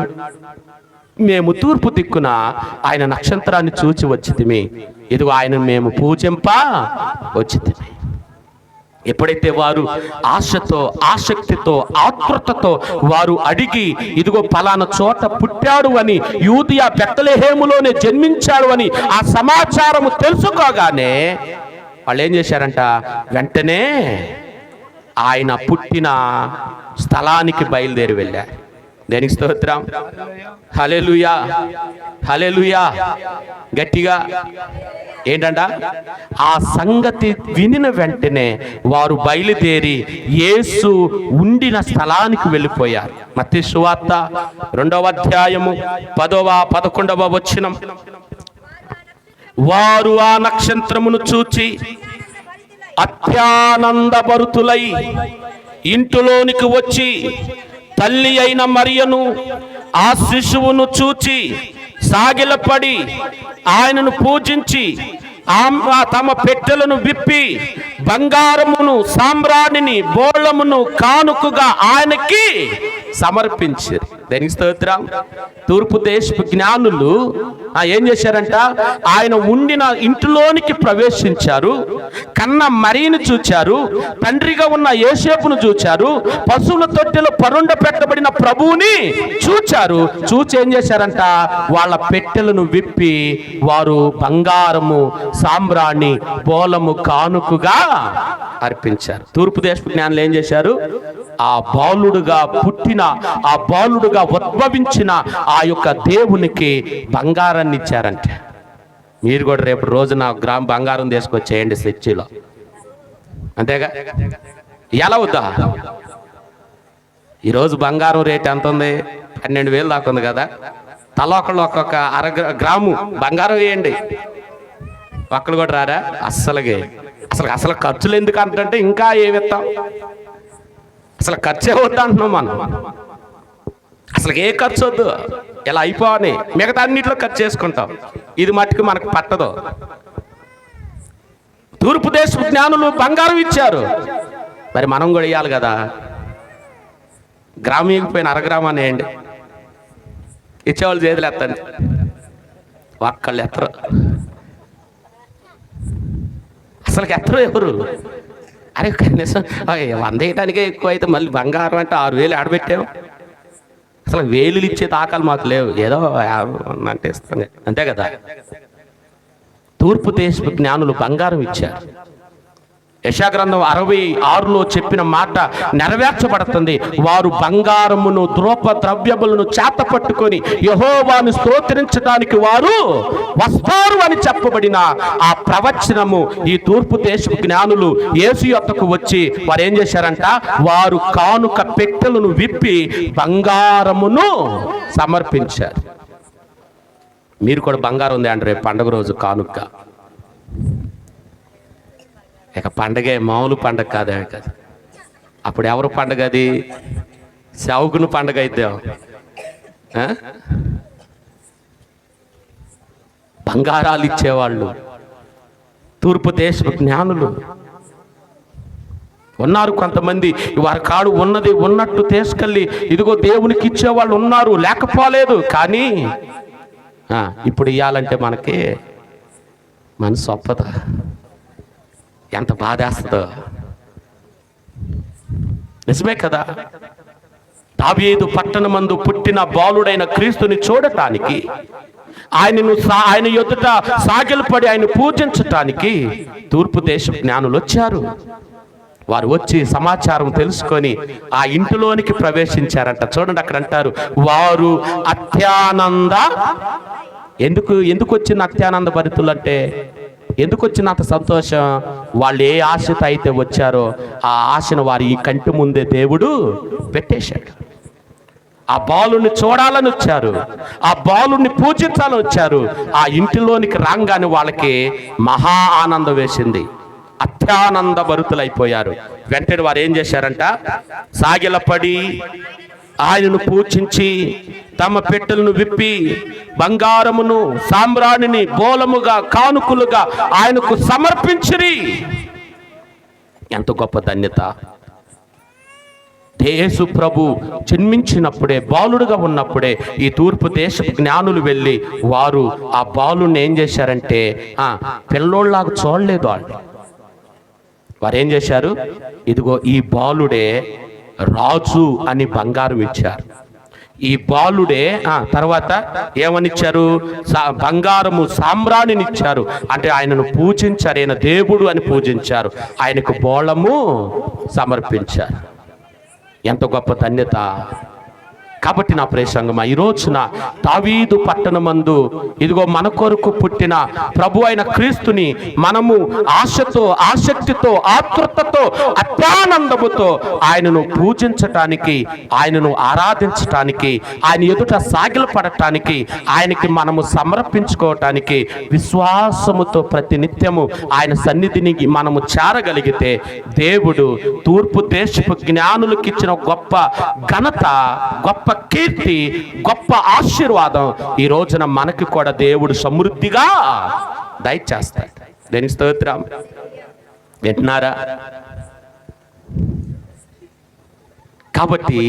మేము తూర్పు దిక్కున ఆయన నక్షత్రాన్ని చూచి వచ్చితిమి, ఇదిగో ఆయన మేము పూజింప వచ్చితిమి. ఎప్పుడైతే వారు ఆశతో, ఆసక్తితో, ఆతృతతో వారు అడిగి ఇదిగో పలానా చోట పుట్టాడు అని, యూదయ బెత్లెహేములోనే జన్మించాడు అని ఆ సమాచారము తెలుసుకోగానే వాళ్ళు ఏం చేశారంట? వెంటనే ఆయన పుట్టిన స్థలానికి బయలుదేరి వెళ్ళారు. దేనికి స్తోత్రం! హల్లెలూయా, హల్లెలూయా. గట్టిగా ఏంటంట? ఆ సంగతి వినిన వెంటనే వారు బయలుదేరి యేసు ఉండిన స్థలానికి వెళ్ళిపోయారు. మత్తయి సువార్త 2వ అధ్యాయము 10వ 11వ వచనం. వారు ఆ నక్షత్రమును చూచి అత్యానందభరితులై ఇంటిలోనికి వచ్చి తల్లి అయిన మరియను, ఆ శిశువును చూచి సాగిలపడి ఆయనను పూజించి తమ పెట్టెలను విప్పి బంగారమును, సామ్రాణిని, బోళమును కానుకగా ఆయనకి సమర్పించారు. దేనికి స్తోత్రం! తూర్పు దేశపు జ్ఞానులు ఏం చేశారంట? ఆయన ఉండిన ఇంటిలోనికి ప్రవేశించారు, కన్న మరియను చూచారు, తండ్రిగా ఉన్న యోసేపును చూచారు, పశువుల తొట్టెలో పరుండ పెట్టబడిన ప్రభువుని చూచారు. చూచి ఏం చేశారంట? వాళ్ళ పెట్టెలను విప్పి వారు బంగారము, సామ్రాణి, బోలము కానుకగా అర్పించారు. తూర్పు దేశపు జ్ఞానులు ఏం చేశారు? ఆ బాలుడుగా పుట్టిన, ఆ బాలుడుగా ఉద్భవించిన ఆ యొక్క దేవునికి బంగారాన్ని ఇచ్చారంటే. మీరు కూడా రేపు రోజున గ్రామ్ బంగారం తీసుకొచ్చేయండి చర్చిలో, అంతేగా? ఎలా అవుతా? ఈరోజు బంగారం రేట్ ఎంత ఉంది? 12,000 దాకా ఉంది కదా. తల ఒకళ్ళు ఒక్కొక్క గ్రాము బంగారం వేయండి. ఒక్కళ్ళు కూడా రారా? అసలు ఖర్చులు ఎందుకు అంటే ఇంకా ఏమిస్తాం? అసలు ఖర్చే వద్దు అంటున్నాం మనం. అసలు ఏ ఖర్చు వద్దు, ఇలా అయిపోవని మిగతా అన్నింటిలో ఖర్చు చేసుకుంటాం. ఇది మట్టుకు మనకు పట్టదు. తూర్పు దేశ జ్ఞానులు బంగారం ఇచ్చారు, మరి మనం కూడా ఇవ్వాలి కదా. గ్రామం ఇగిపోయిన అరగ్రామాన్ని వేయండి, ఇచ్చేవాళ్ళు చేతులు ఎత్తండి, ఒక్కళ్ళు ఎత్తరు. అసలు ఎత్తరు ఎవరు? అరే కనీసం 100 వేయడానికే ఎక్కువ అయితే మళ్ళీ బంగారం అంటే 6,000 ఆడబెట్టాము. అసలు వేలు ఇచ్చే తాకాలు మాకు లేవు, ఏదో అంటే ఇస్తాం, అంతే కదా. తూర్పు దేశపు జ్ఞానులు బంగారం ఇచ్చారు. యెషయా గ్రంథం 66లో చెప్పిన మాట నెరవేర్చబడుతుంది. వారు బంగారమును ధూప ద్రవ్యములను చేత పట్టుకొని యెహోవాను స్తోత్రించడానికి వారు వస్తారు అని చెప్పబడిన ఆ ప్రవచనము ఈ తూర్పు దేశపు జ్ఞానులు యేసు యొద్దకు వచ్చి వారు ఏం చేశారంట? వారు కానుక పెట్టెలను విప్పి బంగారమును సమర్పించారు. మీరు కూడా బంగారం ఉంది అంటే రేపు పండుగ రోజు కానుక. ఇక పండగే మామూలు పండగ కాదే కదా. అప్పుడు ఎవరు పండగ? అది సేవకుని పండగ అయితే బంగారాలు ఇచ్చేవాళ్ళు తూర్పు దేశ జ్ఞానులు ఉన్నారు. కొంతమంది వారి కాడు ఉన్నది ఉన్నట్టు తీసుకెళ్ళి ఇదిగో దేవునికి ఇచ్చేవాళ్ళు ఉన్నారు, లేకపోలేదు. కానీ ఇప్పుడు ఇవ్వాలంటే మనకి మనసు ఒప్పదా? ఎంత బాధేస్తుందో. నిజమే కదా. దావీదు పట్టణమందు పుట్టిన బాలుడైన క్రీస్తుని చూడటానికి, ఆయన ఎదుట సాగిలపడి ఆయన పూజించటానికి తూర్పు దేశ జ్ఞానులు వచ్చారు. వారు వచ్చి సమాచారం తెలుసుకొని ఆ ఇంటిలోనికి ప్రవేశించారంట. చూడండి, అక్కడ అంటారు వారు అత్యానంద. ఎందుకు వచ్చిన అత్యానంద భరితులు అంటే ఎందుకు వచ్చిన అంత సంతోషం? వాళ్ళు ఏ ఆశతో అయితే వచ్చారో ఆ ఆశను వారి ఈ కంటి ముందే దేవుడు పెట్టేశాడు. ఆ బాలుని చూడాలని వచ్చారు, ఆ బాలుని పూజించాలని వచ్చారు. ఆ ఇంటిలోనికి రాగానే వాళ్ళకి మహా ఆనందం వేసింది, అత్యానంద భరితులైపోయారు. వెంటనే వారు ఏం చేశారంట? సాగిలపడి ఆయనను పూజించి తమ పెట్టెలను విప్పి బంగారమును సాంబ్రాణిని బోలముగా కానుకలుగా ఆయనకు సమర్పించిరి. ఎంత గొప్ప ధన్యత! యేసు ప్రభు జన్మించినప్పుడే, బాలుడుగా ఉన్నప్పుడే ఈ తూర్పు దేశ జ్ఞానులు వెళ్ళి వారు ఆ బాలుని ఏం చేశారంటే పిల్లోళ్ళలాగా చూడలేదు. వారు ఏం చేశారు? ఇదిగో ఈ బాలుడే రాజు అని బంగారం ఇచ్చారు. ఈ బాలుడే తర్వాత ఏమనిచ్చారు? బంగారము సాంబ్రాణిని ఇచ్చారు. అంటే ఆయనను పూజించారు, ఆయన దేవుడు అని పూజించారు. ఆయనకు బోళము సమర్పించారు. ఎంత గొప్ప ధన్యత! కాబట్టి నా ప్రియ సంగమా, ఈ రోజున దావీదు పట్టణమందు ఇదిగో మన కొరకు పుట్టిన ప్రభు అయిన క్రీస్తుని మనము ఆశతో, ఆసక్తితో, ఆతృతతో, అత్యానందముతో ఆయనను పూజించటానికి, ఆయనను ఆరాధించటానికి, ఆయన ఎదుట సాగిలపడటానికి, ఆయనకి మనము సమర్పించుకోవటానికి విశ్వాసముతో ప్రతి నిత్యము ఆయన సన్నిధిని మనము చేరగలిగితే దేవుడు తూర్పు దేశపు జ్ఞానులకు ఇచ్చిన గొప్ప ఘనత, గొప్ప కీర్తి, గొప్ప ఆశీర్వాదం ఈ రోజున మనకి కూడా దేవుడు సమృద్ధిగా దయచేస్తాడు. దేని స్తోత్రం. వింటున్నారా? కాబట్టి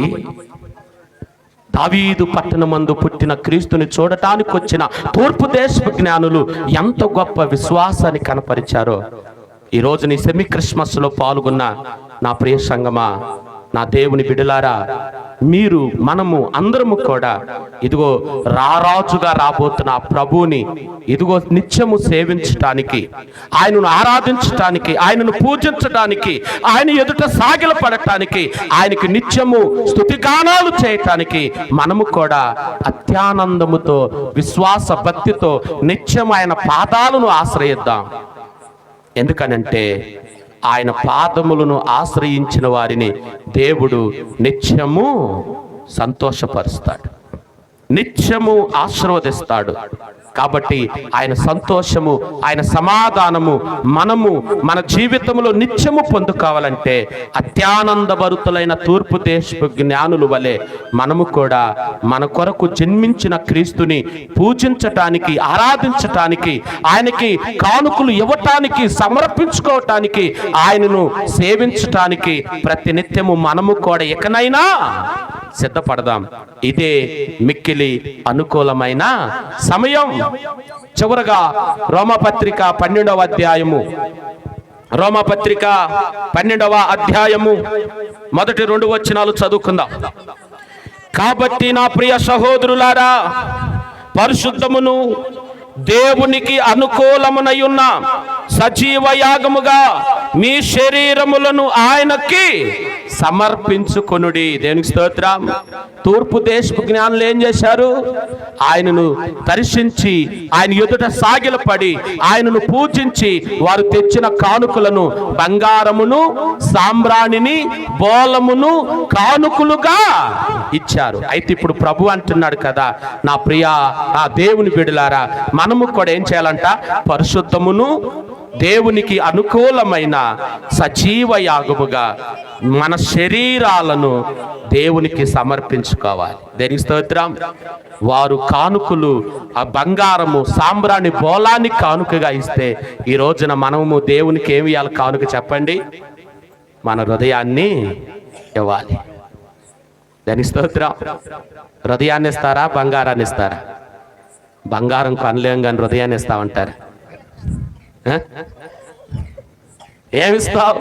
దావీదు పట్టణమందు పుట్టిన క్రీస్తుని చూడటానికి వచ్చిన తూర్పు దేశపు జ్ఞానులు ఎంత గొప్ప విశ్వాసాన్ని కనపరిచారో ఈ రోజు నీ సెమీ క్రిస్మస్లో పాల్గొన్న నా ప్రియ సంగమా, నా దేవుని బిడ్డలారా, మనము అందరము కూడా ఇదిగో రారాజుగా రాబోతున్న ప్రభువుని ఇదిగో నిత్యము సేవించటానికి, ఆయనను ఆరాధించటానికి, ఆయనను పూజించటానికి, ఆయన ఎదుట సాగిలపడటానికి, ఆయనకి నిత్యము స్తుతిగానాలు చేయటానికి మనము కూడా అత్యానందముతో, విశ్వాస భక్తితో నిత్యం ఆయన పాదాలను ఆశ్రయిద్దాం. ఎందుకనంటే ఆయన పాదములను ఆశ్రయించిన వారిని దేవుడు నిత్యము సంతోషపరుస్తాడు, నిత్యము ఆశీర్వదిస్తాడు. కాబట్టి ఆయన సంతోషము, ఆయన సమాధానము మనము మన జీవితంలో నిత్యము పొందుకోవాలంటే అత్యానందభరితులైన తూర్పు దేశపు జ్ఞానుల వలె మనము కూడా మన కొరకు జన్మించిన క్రీస్తుని పూజించటానికి, ఆరాధించటానికి, ఆయనకి కానుకలు ఇవ్వటానికి, సమర్పించుకోవటానికి, ఆయనను సేవించటానికి ప్రతి నిత్యము మనము కూడా ఎకనైనా సిద్ధపడదాం. ఇదే మిక్కిలి అనుకూలమైన సమయం. చివరగా రోమపత్రిక 12వ అధ్యాయము, రోమపత్రిక 12వ అధ్యాయము మొదటి 2 వచనాలు చదువుకుందాం. కాబట్టి నా ప్రియ సహోదరులారా, పరిశుద్ధమును దేవునికి అనుకూలమునయున్న సజీవ యాగముగా మీ శరీరములను ఆయనకి సమర్పించుకొనుడి. దేవునికి స్తోత్రం. తూర్పు దేశపు జ్ఞానులు ఏం చేశారు? ఆయనను దర్శించి ఆయన ఎదుట సాగిలపడి ఆయనను పూజించి వారు తెచ్చిన కానుకలను బంగారమును సాంబ్రాణిని బోలమును కానుకలుగా ఇచ్చారు. అయితే ఇప్పుడు ప్రభు అంటున్నాడు కదా, నా ప్రియ ఆ దేవుని బిడ్డలారా, మనము కూడా ఏం చేయాలంట? పరిశుద్ధమును దేవునికి అనుకూలమైన సజీవ యాగముగా మన శరీరాలను దేవునికి సమర్పించుకోవాలి. దేనికి స్తోత్రం. వారు కానుకలు ఆ బంగారము సాంబ్రాణి బోలాన్ని కానుకగా ఇస్తే, ఈ రోజున మనము దేవునికి ఏమి ఇవ్వాలి కానుక చెప్పండి? మన హృదయాన్ని ఇవ్వాలి. దేనికి స్తోత్రం. హృదయాన్ని ఇస్తారా బంగారాన్ని ఇస్తారా? బంగారం కొనలేం కానీ హృదయాన్ని ఇస్తామంటారు. ఏమిస్తావు?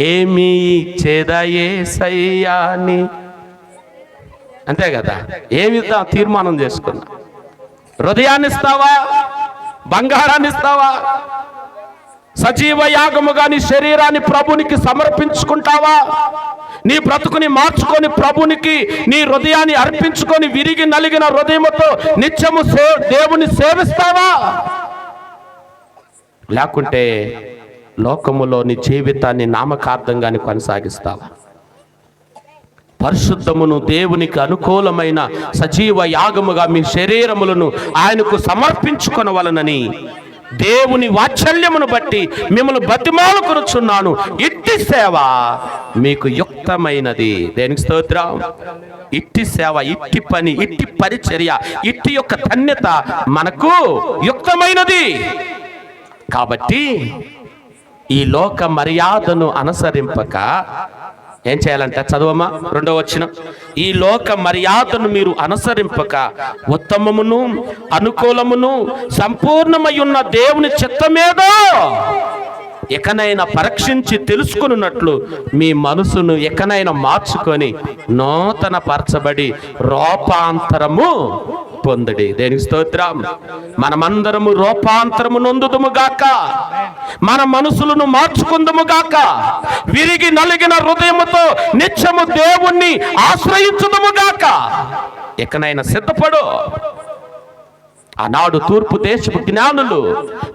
ఏమి చేదయేసయ్యాని, అంతే కదా. ఏమిద్దాం తీర్మానం చేసుకున్నా. హృదయాన్ని ఇస్తావా బంగారాన్ని ఇస్తావా? సజీవ యాగముగా నీ శరీరాన్ని ప్రభునికి సమర్పించుకుంటావా? నీ బ్రతుకుని మార్చుకొని ప్రభునికి నీ హృదయాన్ని అర్పించుకొని విరిగి నలిగిన హృదయముతో నిత్యము దేవుని సేవిస్తావా? లేకుంటే లోకములో నీ జీవితాన్ని నామకార్థంగానే కొనసాగిస్తావా? పరిశుద్ధమును దేవునికి అనుకూలమైన సజీవ యాగముగా మీ శరీరములను ఆయనకు సమర్పించుకొనవలనని దేవుని వాత్సల్యమును బట్టి మిమ్మల్ని బతిమాలుకొనుచున్నాను. ఇట్టి సేవ మీకు యుక్తమైనది. దేనికి స్తోత్రం. ఇట్టి సేవ, ఇట్టి పని, ఇట్టి పరిచర్య, ఇట్టి యొక్క ధన్యత మనకు యుక్తమైనది. కాబట్టి ఈ లోక మర్యాదను అనుసరింపక ఏం చేయాలంటే, చదవమా 2వ వచనం. ఈ లోక మర్యాదను మీరు అనుసరింపక ఉత్తమమును అనుకూలమును సంపూర్ణమై ఉన్న దేవుని చిత్తమేదో ఎకనైనా పరీక్షించి తెలుసుకున్నట్లు మీ మనసును ఎకనైనా మార్చుకొని నూతన పరచబడి రూపాంతరము పొందడి. దేనికి స్తోత్రం. మనమందరము రూపాంతరము నొందుదుము గాక, మన మనసులను మార్చుకుందుము గాక, విరిగి నలిగిన హృదయముతో నిత్యము దేవుణ్ణి ఆశ్రయించుదుము గాక. ఎకనైనా సిద్ధపడు. ఆనాడు తూర్పు దేశపు జ్ఞానులు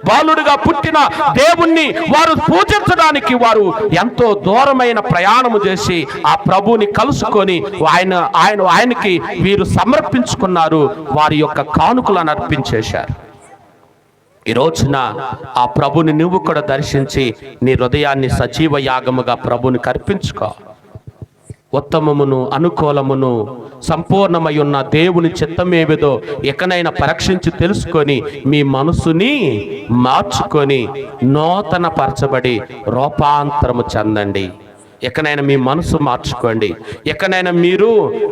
బాలుడుగా పుట్టిన దేవుణ్ణి వారు పూజించడానికి వారు ఎంతో దూరమైన ప్రయాణము చేసి ఆ ప్రభువుని కలుసుకొని ఆయనకి వీరు సమర్పించుకున్నారు. వారి యొక్క కానుకలను అర్పించేశారు. ఈ రోజున ఆ ప్రభుని నువ్వు కూడా దర్శించి నీ హృదయాన్ని సజీవ యాగముగా ప్రభునికి అర్పించుకో. ఉత్తమమును అనుకూలమును సంపూర్ణమై ఉన్న దేవుని చిత్తమేమిదో ఎకనైనా పరీక్షించి తెలుసుకొని మీ మనసుని మార్చుకొని నూతన పరచబడి రూపాంతరము చెందండి. ఎక్కడైనా మీ మనసు మార్చుకోండి. ఎక్కడైనా మీరు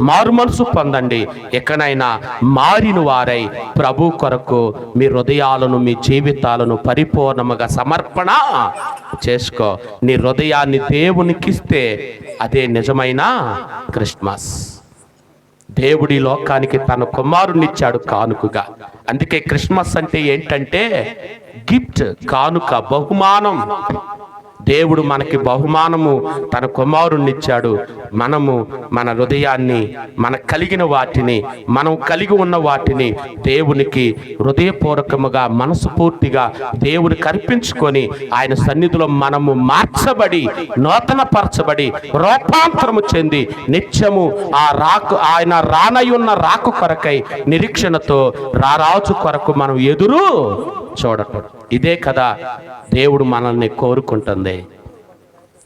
మారు మనసు పొందండి. ఎక్కడైనా మారిన వారై ప్రభు కొరకు మీ హృదయాలను మీ జీవితాలను పరిపూర్ణముగా సమర్పణ చేసుకో. నీ హృదయాన్ని దేవునికిస్తే అదే నిజమైన క్రిస్మస్. దేవుడి లోకానికి తన కుమారునిచ్చాడు కానుకగా. అందుకే క్రిస్మస్ అంటే ఏంటంటే గిఫ్ట్, కానుక, బహుమానం. దేవుడు మనకి బహుమానము తన కుమారుణ్ణిచ్చాడు. మనము మన హృదయాన్ని, మన కలిగిన వాటిని, మనం కలిగి ఉన్న వాటిని దేవునికి హృదయపూర్వకముగా మనస్ఫూర్తిగా దేవునికి అర్పించుకొని ఆయన సన్నిధిలో మనము మార్చబడి నూతన పరచబడి రూపాంతరము చెంది నిత్యము ఆయన రానయున్న రాకు కొరకై నిరీక్షణతో రారాజు కొరకు మనం ఎదురు చూడకూడదు. ఇదే కదా దేవుడు మనల్ని కోరుకుంటుంది.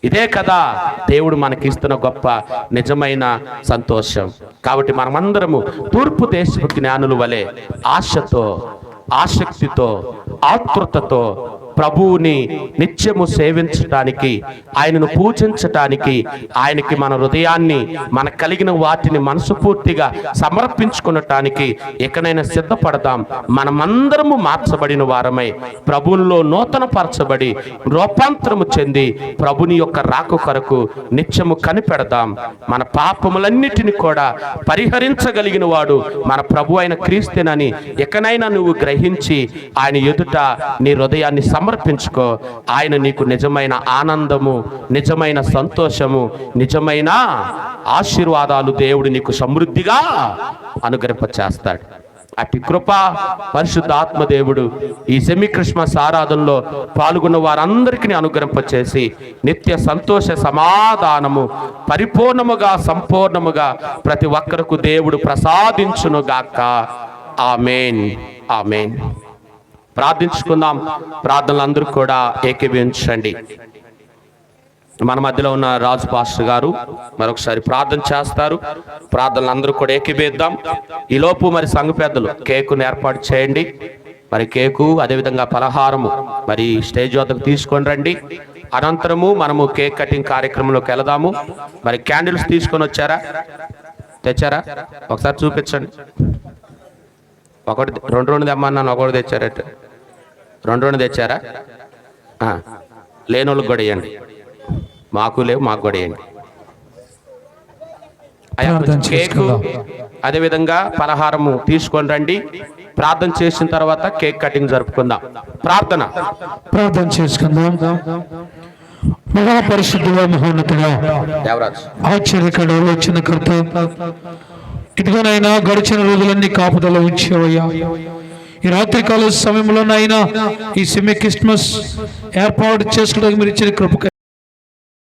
ఇదే కదా దేవుడు మనకిస్తున్న గొప్ప నిజమైన సంతోషం. కాబట్టి మనమందరము తూర్పు దేశపు జ్ఞానుల వలె ఆశతో, ఆసక్తితో, ఆతృతతో ప్రభువుని నిత్యము సేవించటానికి, ఆయనను పూజించటానికి, ఆయనకి మన హృదయాన్ని, మన కలిగిన వాటిని మనసుపూర్తిగా సమర్పించుకునటానికి ఎక్కడైనా సిద్ధపడదాం. మనమందరము మార్చబడిన వారమై ప్రభువులో నూతన పరచబడి రూపాంతరము చెంది ప్రభుని యొక్క రాక కొరకు నిత్యము కనిపెడదాం. మన పాపములన్నిటిని కూడా పరిహరించగలిగిన వాడు మన ప్రభు అయిన క్రీస్తునని ఎక్కడైనా నువ్వు గ్రహించి ఆయన ఎదుట నీ హృదయాన్ని సమర్పించుకో. ఆయన నీకు నిజమైన ఆనందము, నిజమైన సంతోషము, నిజమైన ఆశీర్వాదాలు దేవుడు నీకు సమృద్ధిగా అనుగ్రహింపచేస్తాడు. అట్టి కృప పరిశుద్ధ ఆత్మదేవుడు ఈ సెమీ క్రిస్మస్ ఆరాధనలో పాల్గొన్న వారందరికీ అనుగ్రహింపచేసి నిత్య సంతోష సమాధానము పరిపూర్ణముగా, సంపూర్ణముగా ప్రతి ఒక్కరికి దేవుడు ప్రసాదించునుగాక. ఆమేన్, ఆమేన్. ప్రార్థించుకుందాం. ప్రార్థనలు అందరూ కూడా ఏకీభవించండి. మన మధ్యలో ఉన్న రాజు పాస్టర్ గారు మరొకసారి ప్రార్థన చేస్తారు. ప్రార్థనలు అందరూ కూడా ఏకీభవిద్దాం. ఈలోపు మరి సంఘ పెద్దలు కేకును ఏర్పాటు చేయండి. మరి కేకు అదేవిధంగా పలహారము మరి స్టేజ్ వద్దకు తీసుకొని రండి. అనంతరము మనము కేక్ కటింగ్ కార్యక్రమంలోకి వెళదాము. మరి క్యాండిల్స్ తీసుకొని వచ్చారా? తెచ్చారా? ఒకసారి చూపించండి. ఒకటి రెండు తెమ్మన్నాను, ఒకటి తెచ్చారట. రెండు తెచ్చారా? లేని వాళ్ళకి కూడా ఇవ్వండి. మాకు లేవు, మాకు కూడా ఇవ్వండి. కేకు అదేవిధంగా పలహారము తీసుకొని రండి. ప్రార్థన చేసిన తర్వాత కేక్ కటింగ్ జరుపుకుందాం. ప్రార్థన చేసుకుందాం. మహాపరిశుద్ధుడా, మహోన్నతుడా, ఆశ్చర్యకరుడు, ఆలోచనకర్త, ఇదిగోనైనా గడిచిన రోజులన్నీ కాపుదల ఉంచేవయ్యా. ఈ రాత్రికాల సమయంలోనైనా ఈ సెమీ క్రిస్మస్ ఏర్పాటు చేసుకోవడానికి మీరు ఇచ్చిన కృప